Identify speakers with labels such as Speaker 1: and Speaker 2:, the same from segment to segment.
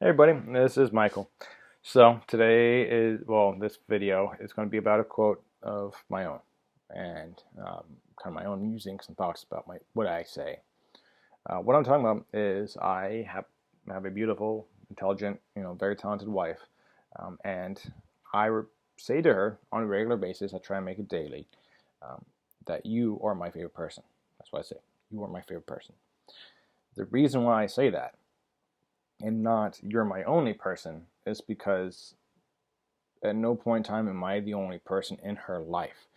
Speaker 1: Hey everybody, this is Michael. This video is going to be about a quote of my own and kind of my own musings and thoughts about what I say. What I'm talking about is I have a beautiful, intelligent, very talented wife, and I say to her on a regular basis, I try and make it daily, um, that you are my favorite person. That's what I say. You are my favorite person. The reason why I say that and not you're my only person is because at no point in time am I the only person in her life.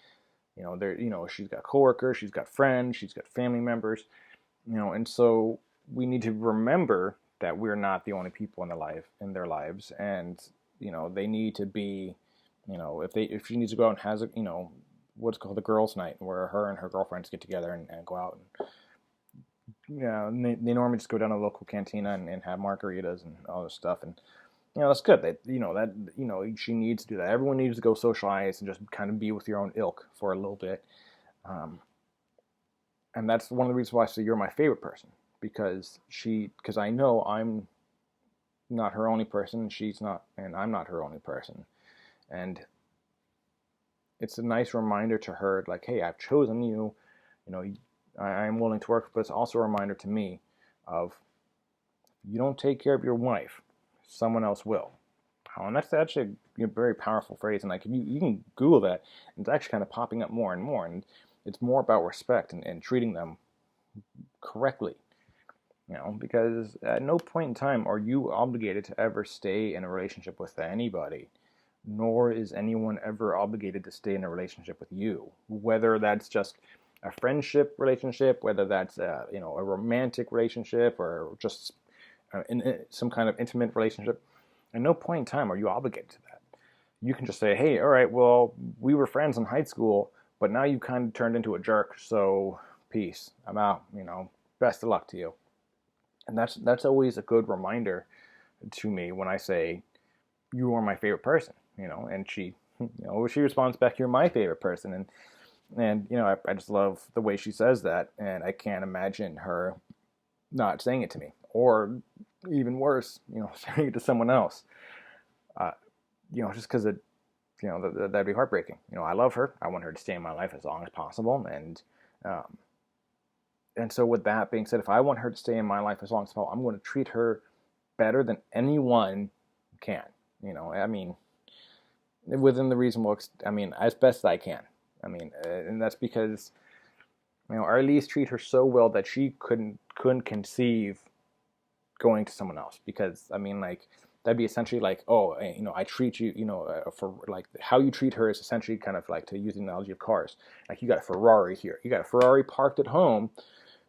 Speaker 1: She's got coworkers, she's got friends, she's got family members, and so we need to remember that we're not the only people in their lives, and they need to be, if she needs to go out and has what's called a girls' night, where her and her girlfriends get together and go out and they normally just go down to the local cantina and have margaritas and all this stuff, and that's good. She needs to do that. Everyone needs to go socialize and just kind of be with your own ilk for a little bit. Um, and that's one of the reasons why I say you're my favorite person, because I know I'm not her only person, she's not, and I'm not her only person. And it's a nice reminder to her, like, hey, I've chosen you. I'm willing to work, but it's also a reminder to me of, you don't take care of your wife, someone else will. And that's actually a very powerful phrase, and like you can Google that, and it's actually kind of popping up more and more, and it's more about respect and treating them correctly. Because at no point in time are you obligated to ever stay in a relationship with anybody, nor is anyone ever obligated to stay in a relationship with you. Whether that's just a friendship relationship, whether that's a romantic relationship, or just in some kind of intimate relationship. At no point in time are you obligated to that. You can just say, hey, all right, well, we were friends in high school, but now you kind of turned into a jerk, so peace. I'm out. Best of luck to you. And that's always a good reminder to me when I say you are my favorite person. And she responds back, you're my favorite person, and I just love the way she says that, and I can't imagine her not saying it to me, or even worse, saying it to someone else. Uh, just because that'd be heartbreaking. I love her. I want her to stay in my life as long as possible, um, and so with that being said, if I want her to stay in my life as long as possible, I'm going to treat her better than anyone can. I mean, within the reasonable, as best as I can. And that's because or at least treat her so well that she couldn't conceive going to someone else, because like that'd be essentially like, oh, I treat you, for like how you treat her is essentially kind of like, to use the analogy of cars, like you got a Ferrari here, you got a Ferrari parked at home,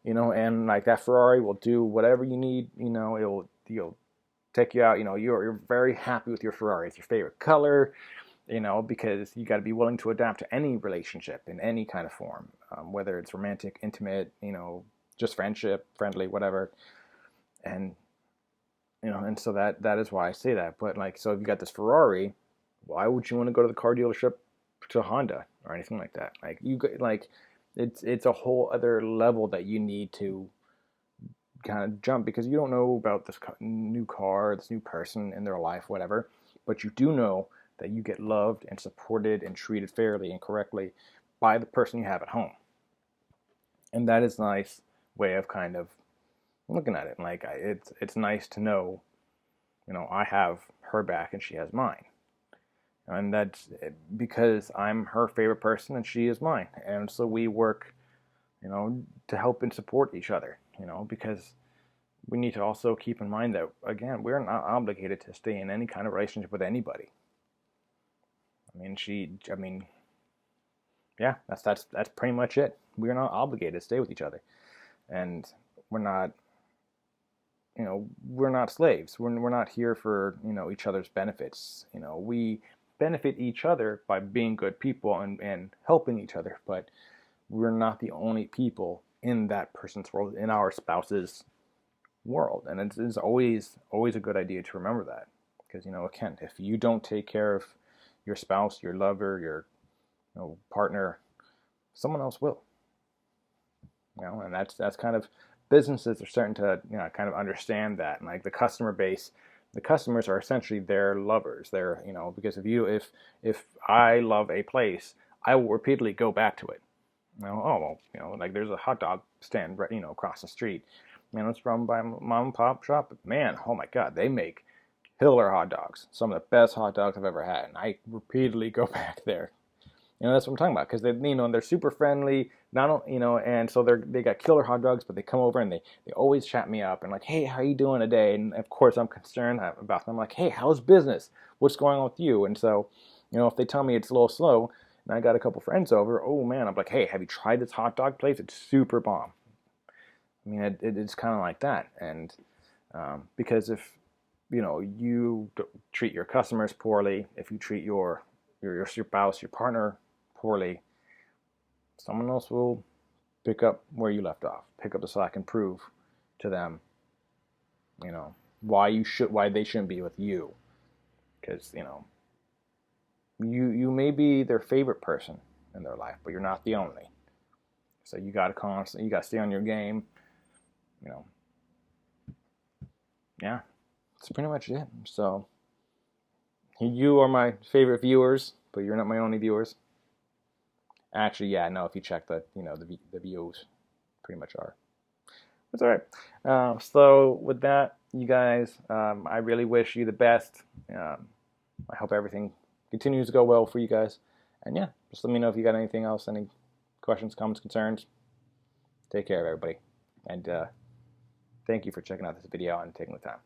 Speaker 1: and like that Ferrari will do whatever you need, you'll take you out, you're very happy with your Ferrari, it's your favorite color, because you got to be willing to adapt to any relationship in any kind of form, whether it's romantic, intimate, just friendship, friendly, whatever. And so that is why I say that. But like, so if you got this Ferrari, why would you want to go to the car dealership to Honda or anything like that? Like it's a whole other level that you need to kind of jump, because you don't know about this new car, this new person in their life, whatever. But you do know that you get loved and supported and treated fairly and correctly by the person you have at home. And that is a nice way of kind of looking at it. Like, it's nice to know, I have her back and she has mine. And that's because I'm her favorite person and she is mine. And so we work, to help and support each other, because we need to also keep in mind that, again, we're not obligated to stay in any kind of relationship with anybody. Yeah, that's pretty much it. We're not obligated to stay with each other. And we're not, we're not slaves. We're not here for, each other's benefits. We benefit each other by being good people and helping each other, but we're not the only people in that person's world, in our spouse's world. And it's always a good idea to remember that, because, again, if you don't take care of your spouse, your lover, your partner, someone else will. And that's kind of, businesses are starting to kind of understand that, and like the customer base the customers are essentially their lovers. They're, you know, because if I love a place, I will repeatedly go back to it. You know, oh well, you know, like there's a hot dog stand right, you know, across the street. You know, it's run by a mom and pop shop. But man, oh my God, they make killer hot dogs. Some of the best hot dogs I've ever had, and I repeatedly go back there. You know, that's what I'm talking about, because they, you know, they're super friendly, not, you know, and so they got killer hot dogs, but they come over and they always chat me up and like, hey, how you doing today? And of course I'm concerned about them. I'm like, hey, how's business? What's going on with you? And so, you know, if they tell me it's a little slow, and I got a couple friends over, oh man, I'm like, hey, have you tried this hot dog place? It's super bomb. I mean, it's kind of like that, and because if you know you treat your customers poorly, if you treat your spouse, your partner poorly, someone else will pick up where you left off, pick up the slack, and prove to them, you know, why they shouldn't be with you, because you know, you may be their favorite person in their life, but you're not the only. So you got to stay on your game, you know. Yeah, that's pretty much it. So you are my favorite viewers, but you're not my only viewers. Actually, yeah, no. If you check the views, pretty much are. That's all right. So with that, you guys, I really wish you the best. I hope everything continues to go well for you guys. And yeah, just let me know if you got anything else, any questions, comments, concerns. Take care of everybody. And thank you for checking out this video and taking the time.